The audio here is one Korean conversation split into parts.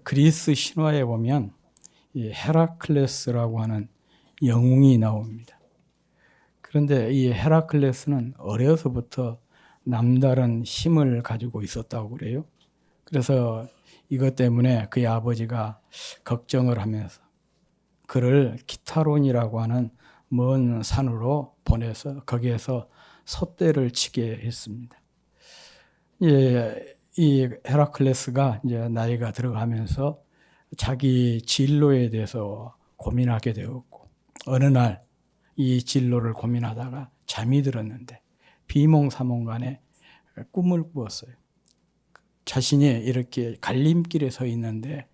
그리스 신화에 보면 이 헤라클레스라고 하는 영웅이 나옵니다. 그런데 이 헤라클레스는 어려서부터 남다른 힘을 가지고 있었다고 그래요. 그래서 이것 때문에 그의 아버지가 걱정을 하면서 그를 키타론이라고 하는 먼 산으로 보내서 거기에서 솥대를 치게 했습니다. 이 헤라클레스가 이제 나이가 들어가면서 자기 진로에 대해서 고민하게 되었고, 어느 날 이 진로를 고민하다가 잠이 들었는데 비몽사몽간에 꿈을 꾸었어요. 자신이 이렇게 갈림길에 서 있는데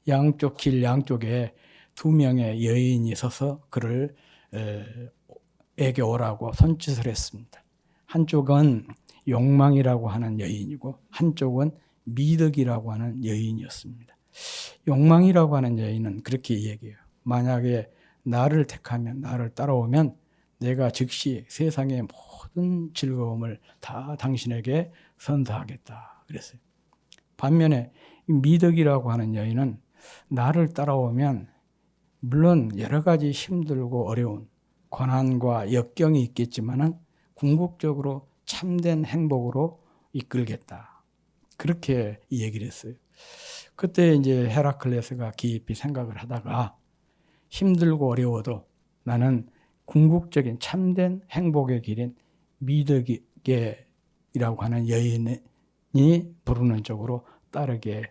양쪽 길 양쪽에 두 명의 여인이 서서 그를 에게 오라고 손짓을 했습니다. 한쪽은 욕망이라고 하는 여인이고 한쪽은 미덕이라고 하는 여인이었습니다. 욕망이라고 하는 여인은 그렇게 얘기해요. 만약에 나를 택하면, 나를 따라오면 내가 즉시 세상의 모든 즐거움을 다 당신에게 선사하겠다 그랬어요. 반면에 미덕이라고 하는 여인은 나를 따라오면 물론 여러 가지 힘들고 어려운 고난과 역경이 있겠지만은 궁극적으로 참된 행복으로 이끌겠다. 그렇게 얘기를 했어요. 그때 이제 헤라클레스가 깊이 생각을 하다가 힘들고 어려워도 나는 궁극적인 참된 행복의 길인 미덕이라고 하는 여인이 부르는 쪽으로 따르게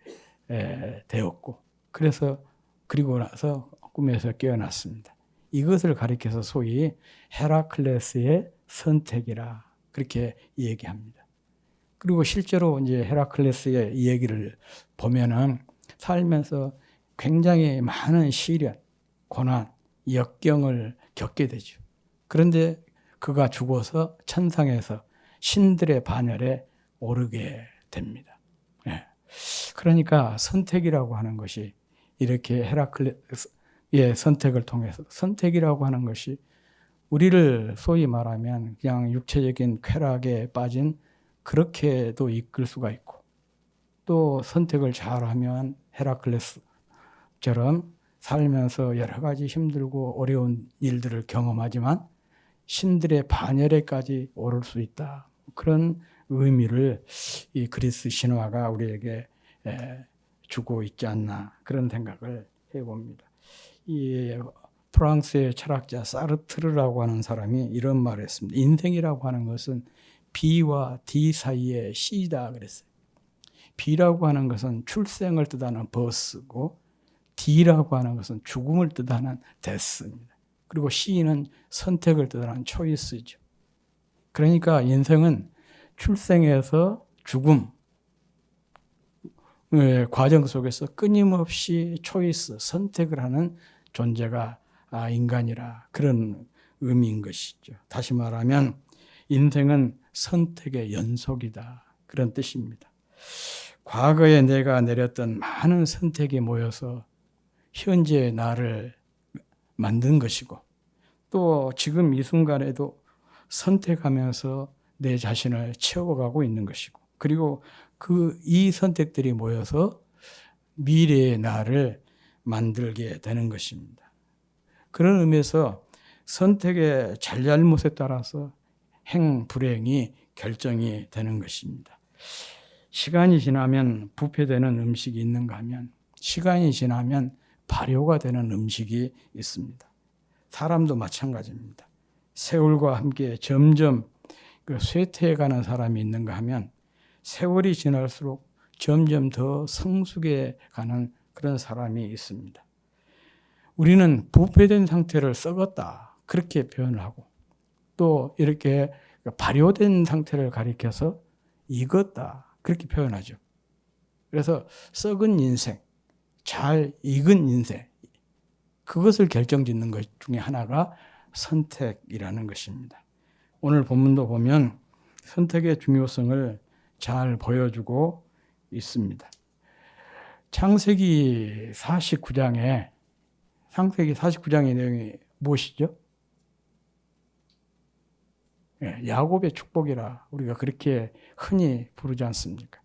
되었고, 그래서 그리고 나서 꿈에서 깨어났습니다. 이것을 가리켜서 소위 헤라클레스의 선택이라 그렇게 얘기합니다. 그리고 실제로 이제 헤라클레스의 이 얘기를 보면은 살면서 굉장히 많은 시련, 고난, 역경을 겪게 되죠. 그런데 그가 죽어서 천상에서 신들의 반열에 오르게 됩니다. 그러니까 선택이라고 하는 것이 이렇게 헤라클레스의 선택을 통해서, 선택이라고 하는 것이 우리를 소위 말하면 그냥 육체적인 쾌락에 빠진 그렇게도 이끌 수가 있고, 또 선택을 잘하면 헤라클레스처럼 살면서 여러 가지 힘들고 어려운 일들을 경험하지만 신들의 반열에까지 오를 수 있다. 그런 의미를 이 그리스 신화가 우리에게 주고 있지 않나, 그런 생각을 해봅니다. 이 프랑스의 철학자 사르트르라고 하는 사람이 이런 말을 했습니다. 인생이라고 하는 것은 B와 D 사이의 C다 그랬어요. B라고 하는 것은 출생을 뜻하는 버스고 D라고 하는 것은 죽음을 뜻하는 데스입니다. 그리고 C는 선택을 뜻하는 초이스죠. 그러니까 인생은 출생에서 죽음 과정 속에서 끊임없이 초이스, 선택을 하는 존재가 인간이라, 그런 의미인 것이죠. 다시 말하면 인생은 선택의 연속이다, 그런 뜻입니다. 과거에 내가 내렸던 많은 선택이 모여서 현재의 나를 만든 것이고, 또 지금 이 순간에도 선택하면서 내 자신을 채워가고 있는 것이고, 그리고 이 선택들이 모여서 미래의 나를 만들게 되는 것입니다. 그런 의미에서 선택의 잘잘못에 따라서 행불행이 결정이 되는 것입니다. 시간이 지나면 부패되는 음식이 있는가 하면 시간이 지나면 발효가 되는 음식이 있습니다. 사람도 마찬가지입니다. 세월과 함께 점점 쇠퇴해가는 사람이 있는가 하면 세월이 지날수록 점점 더 성숙해 가는 그런 사람이 있습니다. 우리는 부패된 상태를 썩었다, 그렇게 표현을 하고, 또 이렇게 발효된 상태를 가리켜서 익었다, 그렇게 표현하죠. 그래서 썩은 인생, 잘 익은 인생, 그것을 결정짓는 것 중에 하나가 선택이라는 것입니다. 오늘 본문도 보면 선택의 중요성을 잘 보여주고 있습니다. 창세기 49장의 내용이 무엇이죠? 야곱의 축복이라 우리가 그렇게 흔히 부르지 않습니까?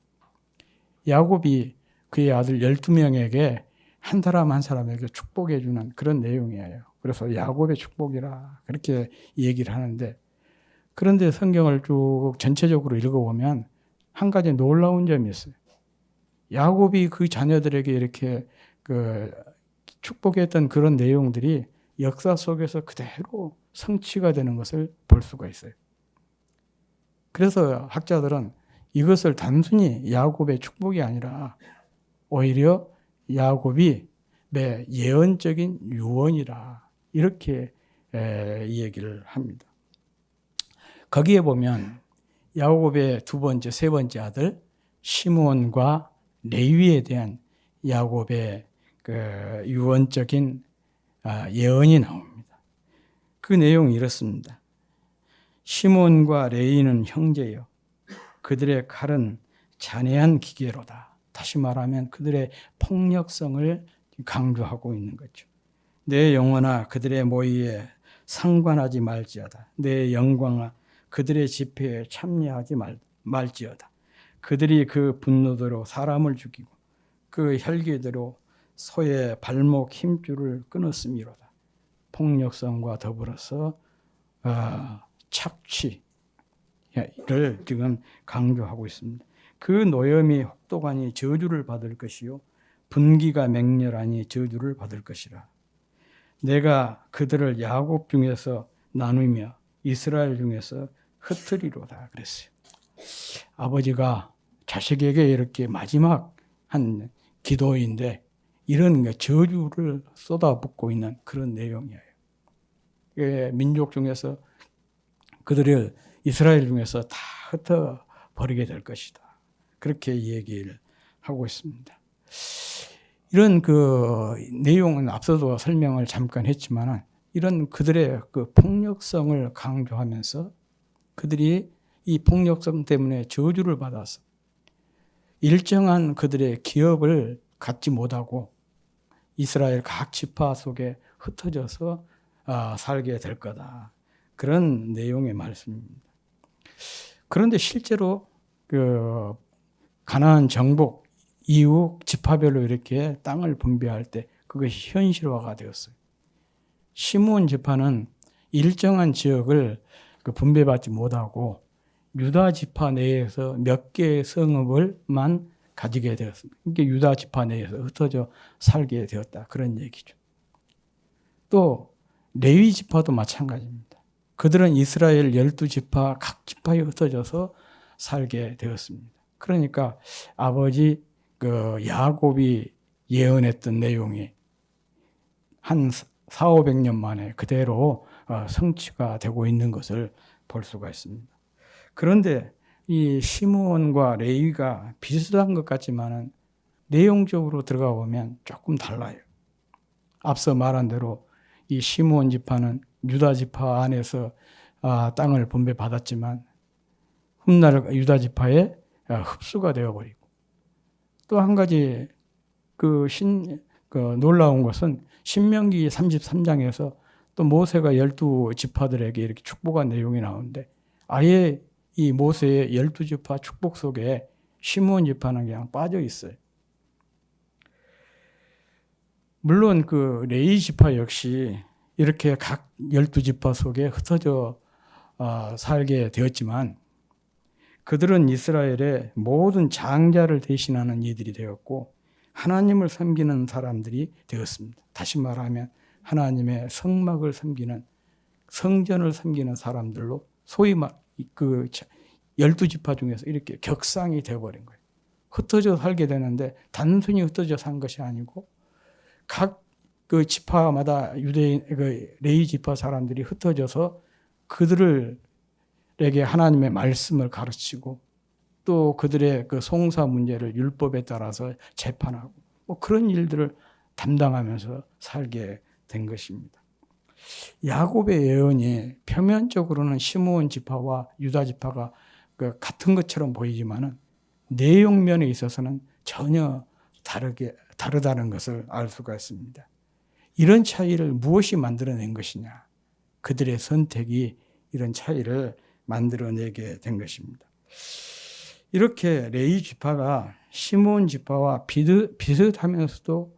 야곱이 그의 아들 12명에게 한 사람 한 사람에게 축복해 주는 그런 내용이에요. 그래서 야곱의 축복이라 그렇게 얘기를 하는데, 그런데 성경을 쭉 전체적으로 읽어보면 한 가지 놀라운 점이 있어요. 야곱이 그 자녀들에게 이렇게 축복했던 그런 내용들이 역사 속에서 그대로 성취가 되는 것을 볼 수가 있어요. 그래서 학자들은 이것을 단순히 야곱의 축복이 아니라 오히려 야곱이 예언적인 유언이라 이렇게 얘기를 합니다. 거기에 보면 야곱의 두 번째, 세 번째 아들 시므온과 레위에 대한 야곱의 유언적인 예언이 나옵니다. 그 내용이 이렇습니다. 시므온과 레위는 형제요, 그들의 칼은 잔해한 기계로다. 다시 말하면 그들의 폭력성을 강조하고 있는 거죠. 내 영혼아 그들의 모의에 상관하지 말지어다. 내 영광아 그들의 집회에 참여하지 말지어다. 그들이 그 분노대로 사람을 죽이고 그 혈기대로 소의 발목 힘줄을 끊었음이로다. 폭력성과 더불어서 착취를 지금 강조하고 있습니다. 그 노염이 혹독하니 저주를 받을 것이요 분기가 맹렬하니 저주를 받을 것이라. 내가 그들을 야곱 중에서 나누며 이스라엘 중에서 흩으리로다 그랬어요. 아버지가 자식에게 이렇게 마지막 한 기도인데 이런 저주를 쏟아붓고 있는 그런 내용이에요. 민족 중에서 그들을 이스라엘 중에서 다 흩어버리게 될 것이다. 그렇게 얘기를 하고 있습니다. 이런 내용은 앞서도 설명을 잠깐 했지만 이런 그들의 폭력성을 강조하면서 그들이 이 폭력성 때문에 저주를 받아서 일정한 그들의 기업을 갖지 못하고 이스라엘 각 지파 속에 흩어져서 살게 될 거다. 그런 내용의 말씀입니다. 그런데 실제로 가나안 정복 이후 지파별로 이렇게 땅을 분배할 때 그것이 현실화가 되었어요. 시므온 지파는 일정한 지역을 분배받지 못하고 유다 지파 내에서 몇 개의 성읍을만 가지게 되었습니다. 그러니까 유다 지파 내에서 흩어져 살게 되었다. 그런 얘기죠. 또 레위 지파도 마찬가지입니다. 그들은 이스라엘 12지파 각 지파에 흩어져서 살게 되었습니다. 그러니까 아버지 야곱이 예언했던 내용이 한 400~500년 만에 그대로 성취가 되고 있는 것을 볼 수가 있습니다. 그런데 이 시므온과 레위가 비슷한 것 같지만은 내용적으로 들어가 보면 조금 달라요. 앞서 말한 대로 이 시므온 지파는 유다 지파 안에서 땅을 분배받았지만 훗날 유다 지파에 흡수가 되어버리고, 또 한 가지 놀라운 것은 신명기 33장에서 또 모세가 12지파들에게 이렇게 축복한 내용이 나오는데 아예 이 모세의 12지파 축복 속에 시므온 지파는 그냥 빠져 있어요. 물론 레위 지파 역시 이렇게 각 12지파 속에 흩어져 살게 되었지만 그들은 이스라엘의 모든 장자를 대신하는 이들이 되었고 하나님을 섬기는 사람들이 되었습니다. 다시 말하면 하나님의 성막을 섬기는, 성전을 섬기는 사람들로 소위 12지파 중에서 이렇게 격상이 되어버린 거예요. 흩어져 살게 되는데 단순히 흩어져 산 것이 아니고 각 지파마다 레위 지파 사람들이 흩어져서 그들에게 하나님의 말씀을 가르치고 또 그들의 송사 문제를 율법에 따라서 재판하고 그런 일들을 담당하면서 살게 된 것입니다. 야곱의 예언이 표면적으로는 시므온 지파와 유다 지파가 같은 것처럼 보이지만은 내용면에 있어서는 전혀 다르다는 것을 알 수가 있습니다. 이런 차이를 무엇이 만들어낸 것이냐? 그들의 선택이 이런 차이를 만들어내게 된 것입니다. 이렇게 레위 지파가 시몬 지파와 비슷하면서도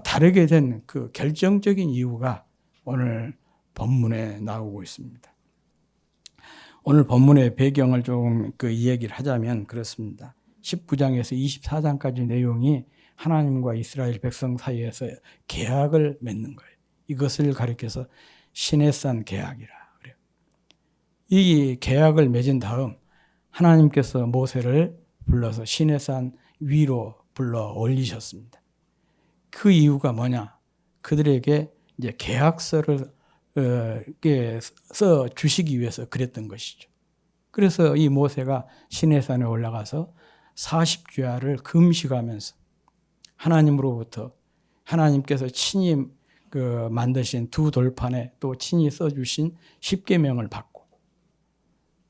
다르게 된 그 결정적인 이유가 오늘 본문에 나오고 있습니다. 오늘 본문의 배경을 좀 이야기를 하자면 그렇습니다. 19장에서 24장까지 내용이 하나님과 이스라엘 백성 사이에서 계약을 맺는 거예요. 이것을 가리켜서 시내산 계약이라 그래요. 이 계약을 맺은 다음 하나님께서 모세를 불러서 시내산 위로 불러 올리셨습니다. 그 이유가 뭐냐? 그들에게 이제 계약서를 써 주시기 위해서 그랬던 것이죠. 그래서 이 모세가 시내산에 올라가서 40주야를 금식하면서 하나님으로부터 하나님께서 친히 만드신 두 돌판에 또 친히 써주신 십계명을 받고,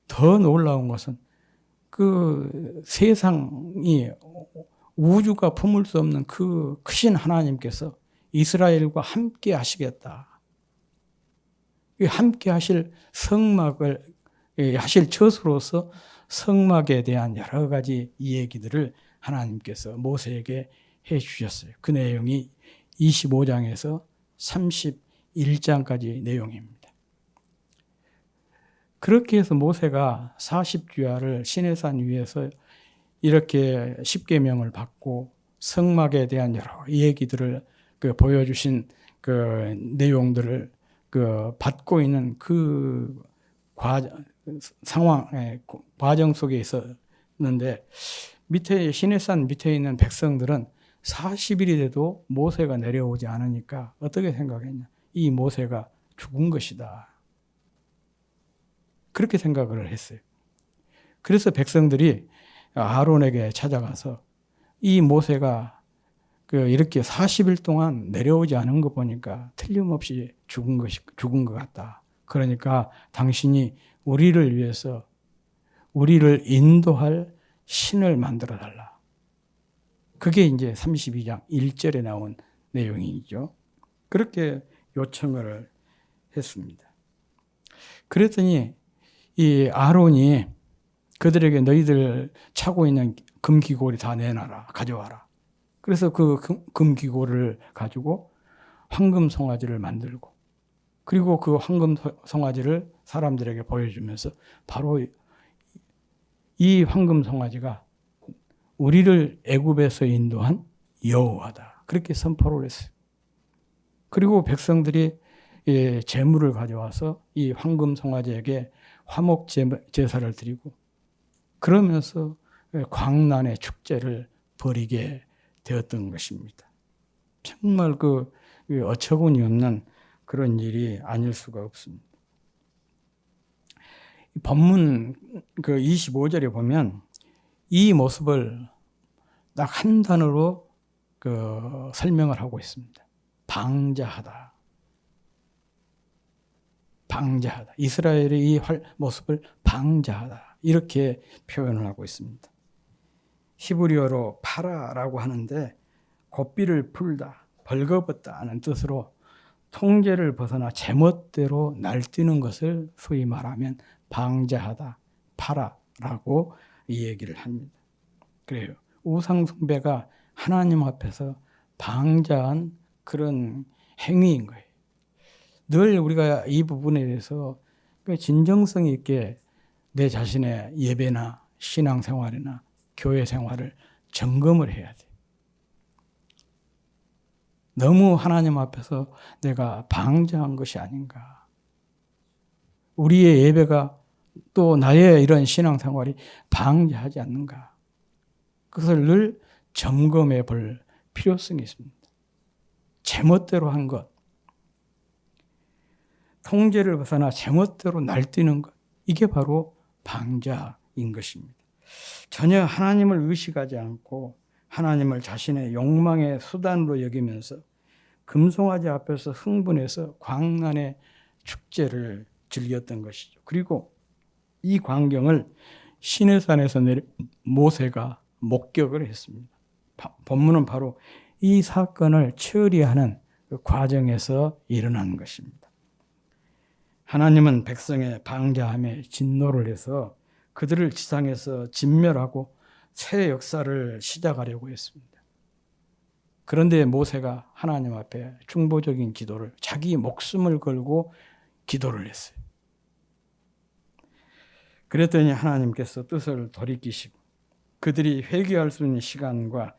더 놀라운 것은 그 세상이 우주가 품을 수 없는 그 크신 하나님께서 이스라엘과 함께 하시겠다. 함께 하실 성막을 하실 처소로서 성막에 대한 여러 가지 이야기들을 하나님께서 모세에게 해 주셨어요. 그 내용이 25장에서 31장까지 내용입니다. 그렇게 해서 모세가 40주야를 시내산 위에서 이렇게 십계명을 받고 성막에 대한 여러 얘기들을 보여주신 그 내용들을 받고 있는 그 과정 속에 있었는데, 밑에 시내산 밑에 있는 백성들은 40일이 돼도 모세가 내려오지 않으니까 어떻게 생각했냐? 이 모세가 죽은 것이다. 그렇게 생각을 했어요. 그래서 백성들이 아론에게 찾아가서 이 모세가 이렇게 40일 동안 내려오지 않은 거 보니까 틀림없이 죽은 것 같다. 그러니까 당신이 우리를 위해서 우리를 인도할 신을 만들어 달라. 그게 이제 32장 1절에 나온 내용이죠. 그렇게 요청을 했습니다. 그랬더니 이 아론이 그들에게 너희들 차고 있는 금기골이 다 내놔라, 가져와라. 그래서 그 금기골을 가지고 황금 송아지를 만들고, 그리고 그 황금 송아지를 사람들에게 보여주면서 바로 이 황금 송아지가 우리를 애굽에서 인도한 여호와다. 그렇게 선포를 했어요. 그리고 백성들이 제물을 가져와서 이 황금 송아지에게 화목 제사를 드리고, 그러면서 광란의 축제를 벌이게 되었던 것입니다. 정말 어처구니 없는 그런 일이 아닐 수가 없습니다. 본문 25절에 보면 이 모습을 딱 한 단어로 설명을 하고 있습니다. 방자하다. 방자하다. 이스라엘의 이 모습을 방자하다. 이렇게 표현을 하고 있습니다. 히브리어로 파라라고 하는데 고삐를 풀다, 벌거벗다 하는 뜻으로 통제를 벗어나 제멋대로 날뛰는 것을 소위 말하면 방자하다, 파라라고 이 얘기를 합니다. 그래요. 우상숭배가 하나님 앞에서 방자한 그런 행위인 거예요. 늘 우리가 이 부분에 대해서 진정성 있게 내 자신의 예배나 신앙생활이나 교회 생활을 점검을 해야 돼. 너무 하나님 앞에서 내가 방자한 것이 아닌가. 우리의 예배가 또 나의 이런 신앙생활이 방자하지 않는가. 그것을 늘 점검해 볼 필요성이 있습니다. 제멋대로 한 것, 통제를 벗어나 제멋대로 날뛰는 것, 이게 바로 방자인 것입니다. 전혀 하나님을 의식하지 않고 하나님을 자신의 욕망의 수단으로 여기면서 금송아지 앞에서 흥분해서 광란의 축제를 즐겼던 것이죠. 그리고 이 광경을 시내산에서 모세가 목격을 했습니다. 본문은 바로 이 사건을 처리하는 그 과정에서 일어난 것입니다. 하나님은 백성의 방자함에 진노를 해서 그들을 지상에서 진멸하고 새 역사를 시작하려고 했습니다. 그런데 모세가 하나님 앞에 중보적인 기도를, 자기 목숨을 걸고 기도를 했어요. 그랬더니 하나님께서 뜻을 돌이키시고 그들이 회개할 수 있는 시간과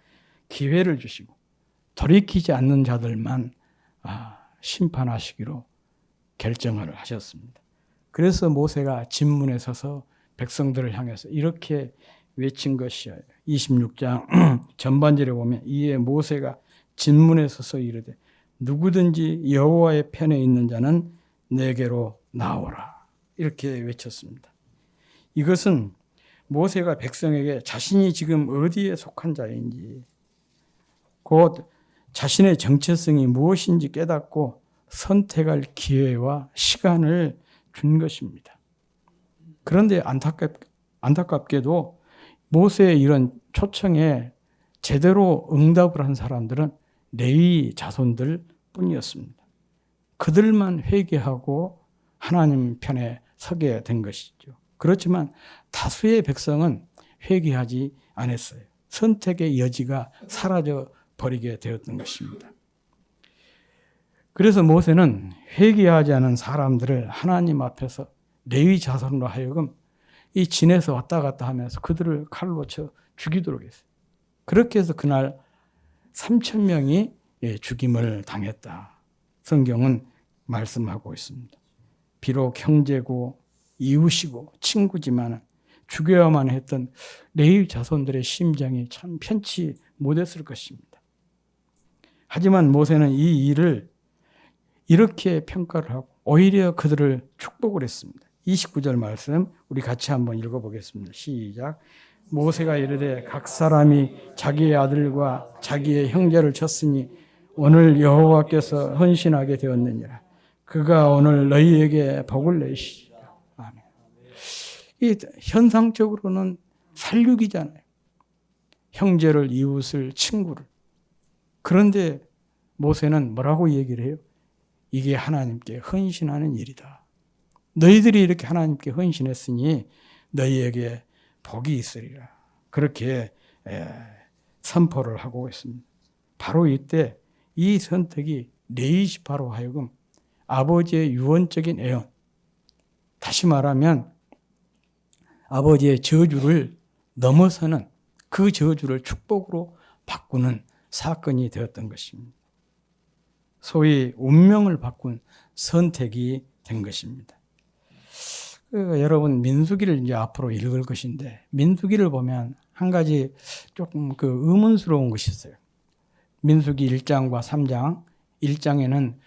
기회를 주시고 돌이키지 않는 자들만 심판하시기로 결정을 하셨습니다. 그래서 모세가 진문에 서서 백성들을 향해서 이렇게 외친 것이에요. 26장 전반절에 보면 이에 모세가 진문에 서서 이르되 누구든지 여호와의 편에 있는 자는 내게로 나오라. 이렇게 외쳤습니다. 이것은 모세가 백성에게 자신이 지금 어디에 속한 자인지 곧 자신의 정체성이 무엇인지 깨닫고 선택할 기회와 시간을 준 것입니다. 그런데 안타깝게도 모세의 이런 초청에 제대로 응답을 한 사람들은 레위 자손들 뿐이었습니다. 그들만 회개하고 하나님 편에 서게 된 것이죠. 그렇지만 다수의 백성은 회개하지 않았어요. 선택의 여지가 사라져 버리게 되었던 것입니다. 그래서 모세는 회개하지 않은 사람들을 하나님 앞에서 레위 자손으로 하여금 이 진에서 왔다 갔다 하면서 그들을 칼로 쳐 죽이도록 했어요. 그렇게 해서 그날 3,000명이 죽임을 당했다. 성경은 말씀하고 있습니다. 비록 형제고 이웃이고 친구지만 죽여야만 했던 레위 자손들의 심정이 참 편치 못했을 것입니다. 하지만 모세는 이 일을 이렇게 평가를 하고 오히려 그들을 축복을 했습니다. 29절 말씀 우리 같이 한번 읽어보겠습니다. 시작. 모세가 이르되 각 사람이 자기의 아들과 자기의 형제를 쳤으니 오늘 여호와께서 헌신하게 되었느니라. 그가 오늘 너희에게 복을 내시리라. 아멘. 이 현상적으로는 살육이잖아요. 형제를, 이웃을, 친구를. 그런데 모세는 뭐라고 얘기를 해요? 이게 하나님께 헌신하는 일이다. 너희들이 이렇게 하나님께 헌신했으니 너희에게 복이 있으리라. 그렇게 선포를 하고 있습니다. 바로 이때 이 선택이 레위 지파로 하여금 아버지의 유언적인 애언, 다시 말하면 아버지의 저주를 넘어서는 그 저주를 축복으로 바꾸는 사건이 되었던 것입니다. 소위 운명을 바꾼 선택이 된 것입니다. 여러분 민수기를 이제 앞으로 읽을 것인데 민수기를 보면 한 가지 조금 의문스러운 것이 있어요. 민수기 1장과 3장, 1장에는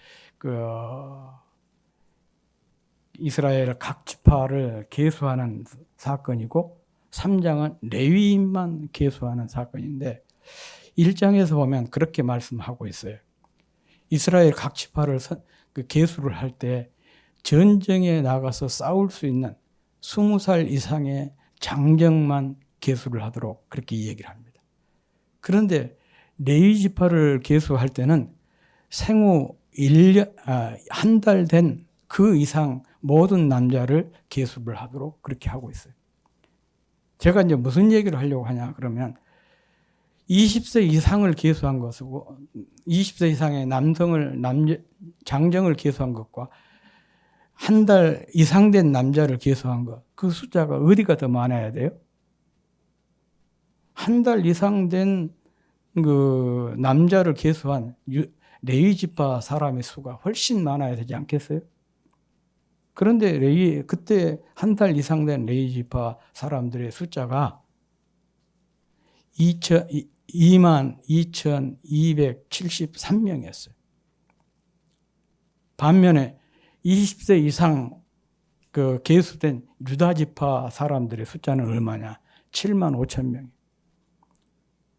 이스라엘 각 지파를 계수하는 사건이고 3장은 레위인만 계수하는 사건인데 1장에서 보면 그렇게 말씀하고 있어요. 이스라엘 각 지파를 계수를 할 때 전쟁에 나가서 싸울 수 있는 20살 이상의 장정만 계수를 하도록 그렇게 얘기를 합니다. 그런데 레위 지파를 계수할 때는 생후 1한 달 된 그 이상 모든 남자를 계수를 하도록 그렇게 하고 있어요. 제가 이제 무슨 얘기를 하려고 하냐 그러면 20세 이상을 계수한 것이고 20세 이상의 장정을 계수한 것과 한 달 이상 된 남자를 계수한 것, 그 숫자가 어디가 더 많아야 돼요? 한 달 이상 된 그 남자를 계수한 레위 지파 사람의 수가 훨씬 많아야 되지 않겠어요? 그런데 그때 한 달 이상 된 레위 지파 사람들의 숫자가 22,273명이었어요. 반면에 20세 이상 계수된 유다 지파 사람들의 숫자는 얼마냐? 75,000명.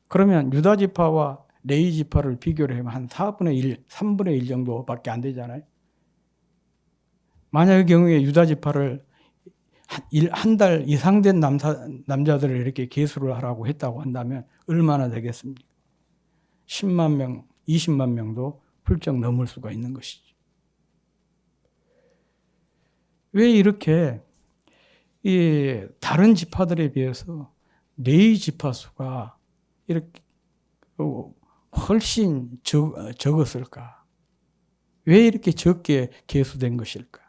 그러면 유다 지파와 레위 지파를 비교를 하면 한 4분의 1, 3분의 1 정도밖에 안 되잖아요. 만약의 경우에 유다 지파를 한 달 이상 된 남자들을 이렇게 계수를 하라고 했다고 한다면 얼마나 되겠습니까? 10만 명, 20만 명도 훌쩍 넘을 수가 있는 것이죠. 왜 이렇게 이 다른 지파들에 비해서 레위 지파 수가 이렇게 훨씬 적었을까? 왜 이렇게 적게 계수된 것일까?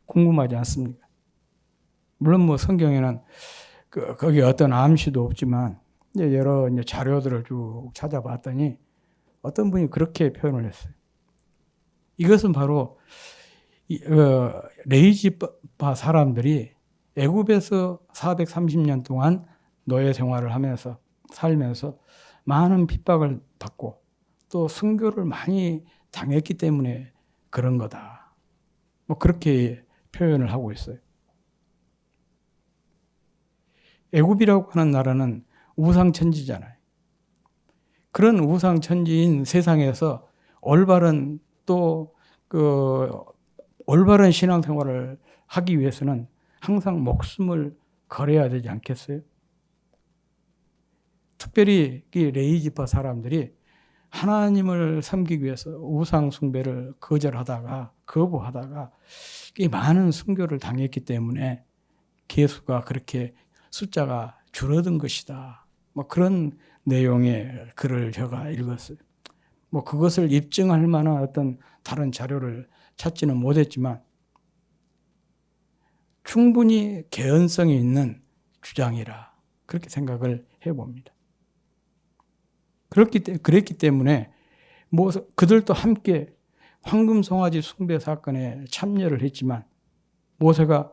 궁금하지 않습니까? 물론 뭐 성경에는 거기 어떤 암시도 없지만 여러 자료들을 쭉 찾아봤더니 어떤 분이 그렇게 표현을 했어요. 이것은 바로 레위 지파 사람들이 애굽에서 430년 동안 노예 생활을 하면서 살면서 많은 핍박을 받고 또 순교를 많이 당했기 때문에 그런 거다. 뭐 그렇게 표현을 하고 있어요. 애굽이라고 하는 나라는 우상천지잖아요. 그런 우상천지인 세상에서 올바른 올바른 신앙생활을 하기 위해서는 항상 목숨을 걸어야 되지 않겠어요? 특별히 이 레위 지파 사람들이 하나님을 섬기기 위해서 우상 숭배를 거부하다가 많은 순교를 당했기 때문에 계수가 그렇게 숫자가 줄어든 것이다. 뭐 그런 내용의 글을 제가 읽었어요. 뭐 그것을 입증할 만한 어떤 다른 자료를 찾지는 못했지만 충분히 개연성이 있는 주장이라 그렇게 생각을 해봅니다. 그랬기 때문에 뭐 그들도 함께 황금송아지 숭배 사건에 참여를 했지만 모세가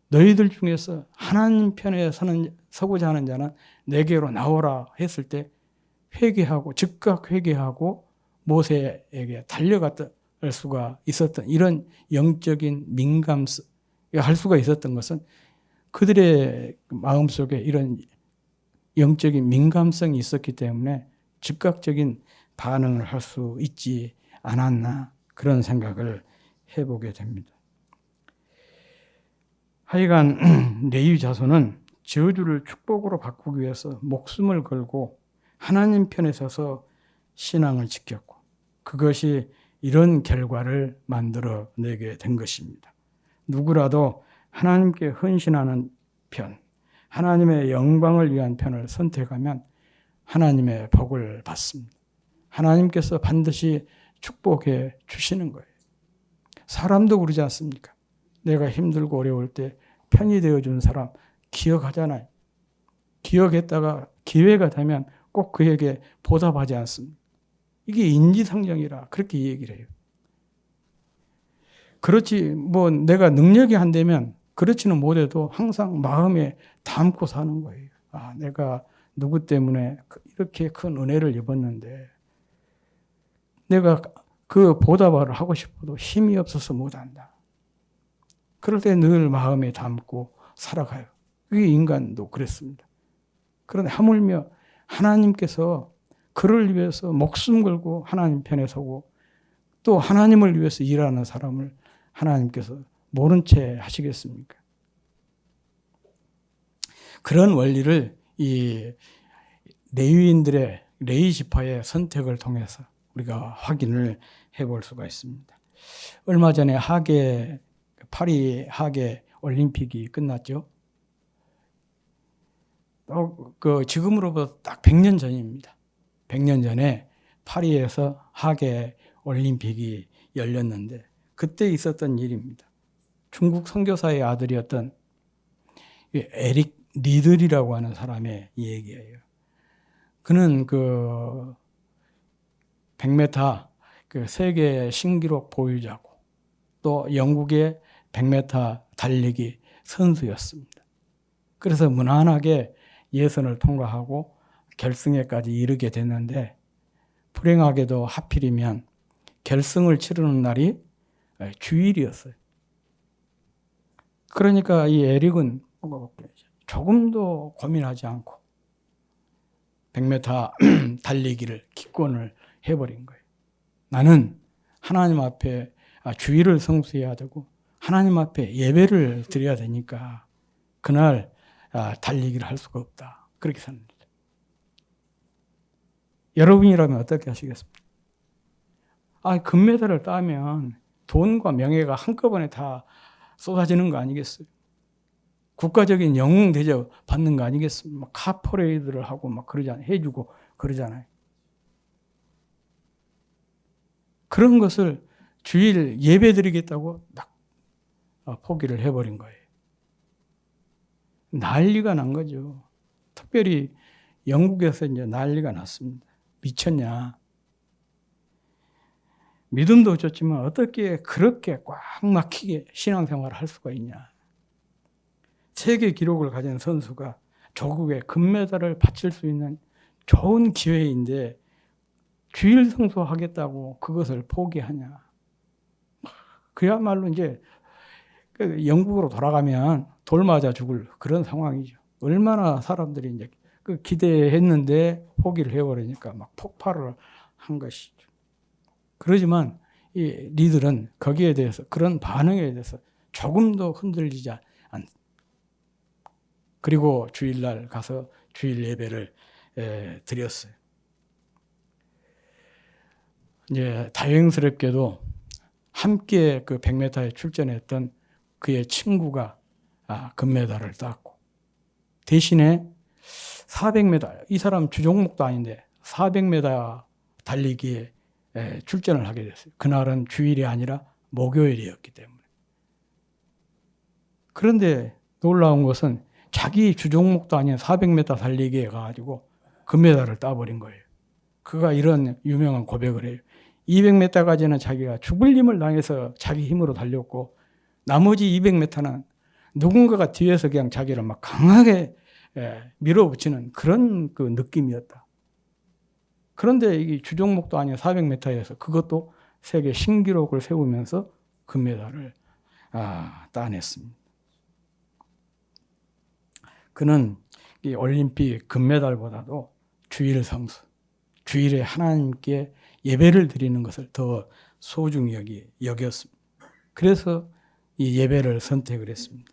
너희들 중에서 하나님 편에 서고자 하는 자는 내게로 나오라 했을 때 즉각 회개하고 모세에게 달려갈 수가 있었던 이런 영적인 민감성, 할 수가 있었던 것은 그들의 마음속에 이런 영적인 민감성이 있었기 때문에 즉각적인 반응을 할 수 있지 않았나 그런 생각을 해보게 됩니다. 하여간 레위 자손은 저주를 축복으로 바꾸기 위해서 목숨을 걸고 하나님 편에 서서 신앙을 지켰고 그것이 이런 결과를 만들어내게 된 것입니다. 누구라도 하나님께 헌신하는 편, 하나님의 영광을 위한 편을 선택하면 하나님의 복을 받습니다. 하나님께서 반드시 축복해 주시는 거예요. 사람도 그러지 않습니까? 내가 힘들고 어려울 때 편이 되어준 사람 기억하잖아요. 기억했다가 기회가 되면 꼭 그에게 보답하지 않습니다. 이게 인지상정이라 그렇게 얘기를 해요. 그렇지 뭐 내가 능력이 안 되면 그렇지는 못해도 항상 마음에 담고 사는 거예요. 아, 내가 누구 때문에 이렇게 큰 은혜를 입었는데 내가 그 보답을 하고 싶어도 힘이 없어서 못한다. 그럴 때 늘 마음에 담고 살아가요. 그게 인간도 그랬습니다. 그런데 하물며 하나님께서 그를 위해서 목숨 걸고 하나님 편에 서고 또 하나님을 위해서 일하는 사람을 하나님께서 모른 채 하시겠습니까? 그런 원리를 이 레위 지파의 선택을 통해서 우리가 확인을 해볼 수가 있습니다. 얼마 전에 파리 하계 올림픽이 끝났죠. 지금으로부터 딱 100년 전입니다. 100년 전에 파리에서 하계 올림픽이 열렸는데 그때 있었던 일입니다. 중국 선교사의 아들이었던 에릭 리들이라고 하는 사람의 얘기예요. 그는 100m 세계 신기록 보유자고 또 영국의 100m 달리기 선수였습니다. 그래서 무난하게 예선을 통과하고 결승에까지 이르게 됐는데 불행하게도 하필이면 결승을 치르는 날이 주일이었어요. 그러니까 이 에릭은 조금도 고민하지 않고 100m 달리기를 기권을 해버린 거예요. 나는 하나님 앞에 주일을 성수해야 되고 하나님 앞에 예배를 드려야 되니까 그날 달리기를 할 수가 없다. 그렇게 삽니다. 여러분이라면 어떻게 하시겠습니까? 금메달을 따면 돈과 명예가 한꺼번에 다 쏟아지는 거 아니겠어요? 국가적인 영웅 대접 받는 거 아니겠어요? 막 카퍼레이드를 하고 막 그러잖아요. 해주고 그러잖아요. 그런 것을 주일 예배 드리겠다고 딱 포기를 해버린 거예요. 난리가 난 거죠. 특별히 영국에서 이제 난리가 났습니다. 미쳤냐. 믿음도 좋지만 어떻게 그렇게 꽉 막히게 신앙생활을 할 수가 있냐. 세계 기록을 가진 선수가 조국에 금메달을 바칠 수 있는 좋은 기회인데 주일 성수하겠다고 그것을 포기하냐. 그야말로 이제 영국으로 돌아가면 돌 맞아 죽을 그런 상황이죠. 얼마나 사람들이 이제 기대했는데 포기를 해버리니까 막 폭발을 한 것이죠. 그러지만 이 리들은 거기에 대해서 그런 반응에 대해서 조금도 흔들리지 않습니다. 그리고 주일날 가서 주일 예배를 드렸어요. 이제 다행스럽게도 함께 그 100m에 출전했던 그의 친구가 금메달을 땄고 대신에 400m, 이 사람 주종목도 아닌데 400m 달리기에 출전을 하게 됐어요. 그날은 주일이 아니라 목요일이었기 때문에. 그런데 놀라운 것은 자기 주종목도 아닌 400m 달리기에 가가지고 금메달을 따버린 거예요. 그가 이런 유명한 고백을 해요. 200m까지는 자기가 죽을 힘을 당해서 자기 힘으로 달렸고 나머지 200m는 누군가가 뒤에서 그냥 자기를 막 강하게 밀어붙이는 그런 그 느낌이었다. 그런데 이 주종목도 아닌 400m에서 그것도 세계 신기록을 세우면서 금메달을 따냈습니다. 그는 이 올림픽 금메달보다도 주일 성수, 주일에 하나님께 예배를 드리는 것을 더 소중히 여겼습니다. 그래서 이 예배를 선택을 했습니다.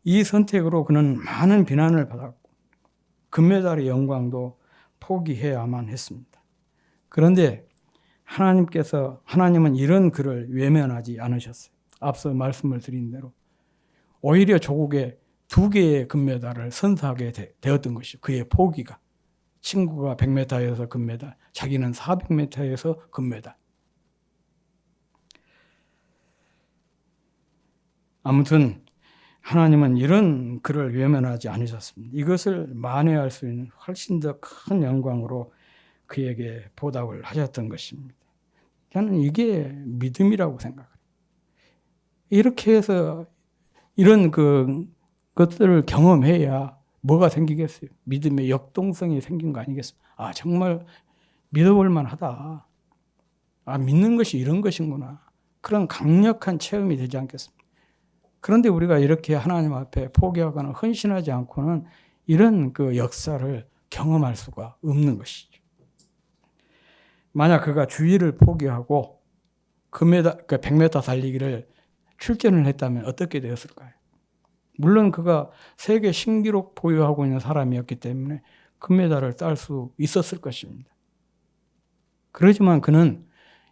이 선택으로 그는 많은 비난을 받았고 금메달의 영광도 포기해야만 했습니다. 그런데 하나님은 이런 그를 외면하지 않으셨어요. 앞서 말씀을 드린 대로 오히려 조국에 2개의 금메달을 선사하게 되었던 것이죠. 그의 포기가. 친구가 100m에서 금메달, 자기는 400m에서 금메달. 아무튼 하나님은 이런 그를 외면하지 않으셨습니다. 이것을 만회할 수 있는 훨씬 더 큰 영광으로 그에게 보답을 하셨던 것입니다. 저는 이게 믿음이라고 생각해요. 이렇게 해서 이런 것들을 경험해야 뭐가 생기겠어요? 믿음의 역동성이 생긴 거 아니겠어요? 정말 믿어볼 만하다. 믿는 것이 이런 것이구나. 그런 강력한 체험이 되지 않겠습니까? 그런데 우리가 이렇게 하나님 앞에 포기하거나 헌신하지 않고는 이런 그 역사를 경험할 수가 없는 것이죠. 만약 그가 주일을 포기하고 100m 달리기를 출전을 했다면 어떻게 되었을까요? 물론 그가 세계 신기록 보유하고 있는 사람이었기 때문에 금메달을 딸 수 있었을 것입니다. 그렇지만 그는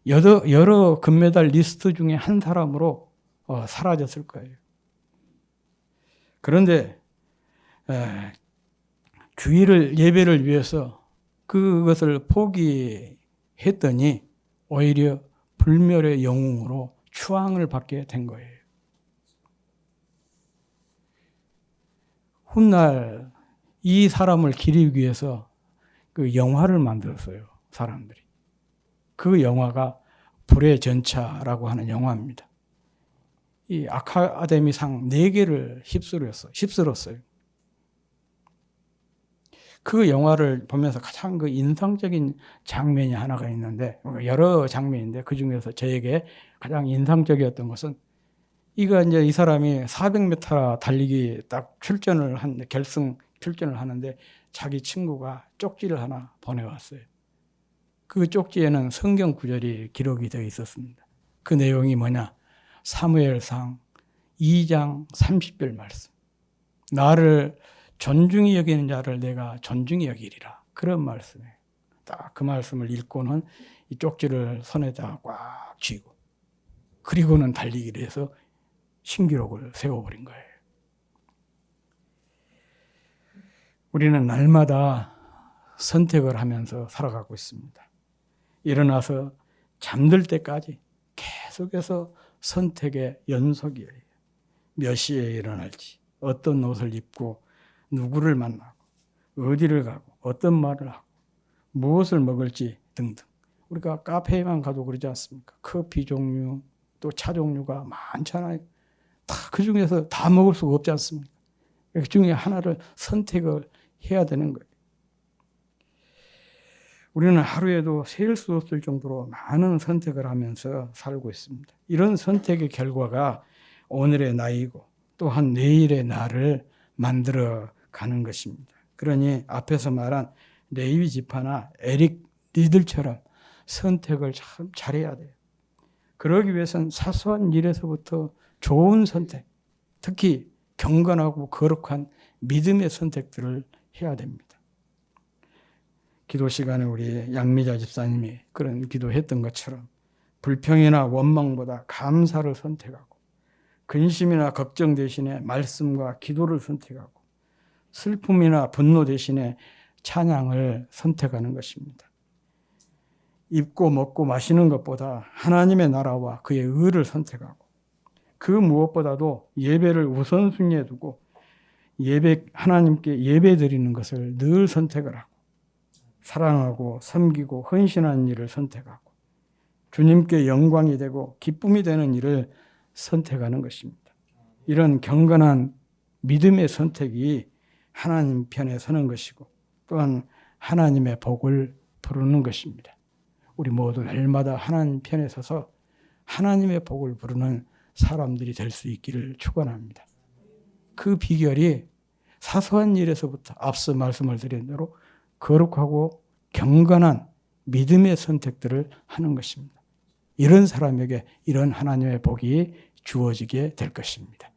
여러 금메달 리스트 중에 한 사람으로 사라졌을 거예요. 그런데 주일을 예배를 위해서 그것을 포기했더니 오히려 불멸의 영웅으로 추앙을 받게 된 거예요. 훗날 이 사람을 기리기 위해서 그 영화를 만들었어요, 사람들이. 그 영화가 불의 전차라고 하는 영화입니다. 이 아카데미상 4개를 휩쓸었어요. 그 영화를 보면서 가장 그 인상적인 장면이 하나가 있는데, 여러 장면인데 그 중에서 저에게 가장 인상적이었던 것은 이제 이 사람이 400m 달리기 딱 결승 출전을 하는데 자기 친구가 쪽지를 하나 보내왔어요. 그 쪽지에는 성경 구절이 기록이 되어 있었습니다. 그 내용이 뭐냐? 사무엘상 2장 30절 말씀. 나를 존중히 여기는 자를 내가 존중히 여기리라. 그런 말씀이에요. 딱 그 말씀을 읽고는 이 쪽지를 손에다 꽉 쥐고 그리고는 달리기를 해서 신기록을 세워버린 거예요. 우리는 날마다 선택을 하면서 살아가고 있습니다. 일어나서 잠들 때까지 계속해서 선택의 연속이에요. 몇 시에 일어날지, 어떤 옷을 입고 누구를 만나고 어디를 가고 어떤 말을 하고 무엇을 먹을지 등등. 우리가 카페에만 가도 그러지 않습니까? 커피 종류 또 차 종류가 많잖아요. 다 그 중에서 다 먹을 수가 없지 않습니까? 그 중에 하나를 선택을 해야 되는 거예요. 우리는 하루에도 셀 수 없을 정도로 많은 선택을 하면서 살고 있습니다. 이런 선택의 결과가 오늘의 나이고 또한 내일의 나를 만들어 가는 것입니다. 그러니 앞에서 말한 레위 지파나 에릭 리들처럼 선택을 참 잘해야 돼요. 그러기 위해서는 사소한 일에서부터 좋은 선택, 특히 경건하고 거룩한 믿음의 선택들을 해야 됩니다. 기도 시간에 우리 양미자 집사님이 그런 기도했던 것처럼 불평이나 원망보다 감사를 선택하고 근심이나 걱정 대신에 말씀과 기도를 선택하고 슬픔이나 분노 대신에 찬양을 선택하는 것입니다. 입고 먹고 마시는 것보다 하나님의 나라와 그의 의를 선택하고 그 무엇보다도 예배를 우선순위에 두고 하나님께 예배 드리는 것을 늘 선택을 하고 사랑하고 섬기고 헌신하는 일을 선택하고 주님께 영광이 되고 기쁨이 되는 일을 선택하는 것입니다. 이런 경건한 믿음의 선택이 하나님 편에 서는 것이고 또한 하나님의 복을 부르는 것입니다. 우리 모두 날마다 하나님 편에 서서 하나님의 복을 부르는 사람들이 될 수 있기를 축원합니다. 그 비결이 사소한 일에서부터 앞서 말씀을 드린 대로 거룩하고 경건한 믿음의 선택들을 하는 것입니다. 이런 사람에게 이런 하나님의 복이 주어지게 될 것입니다.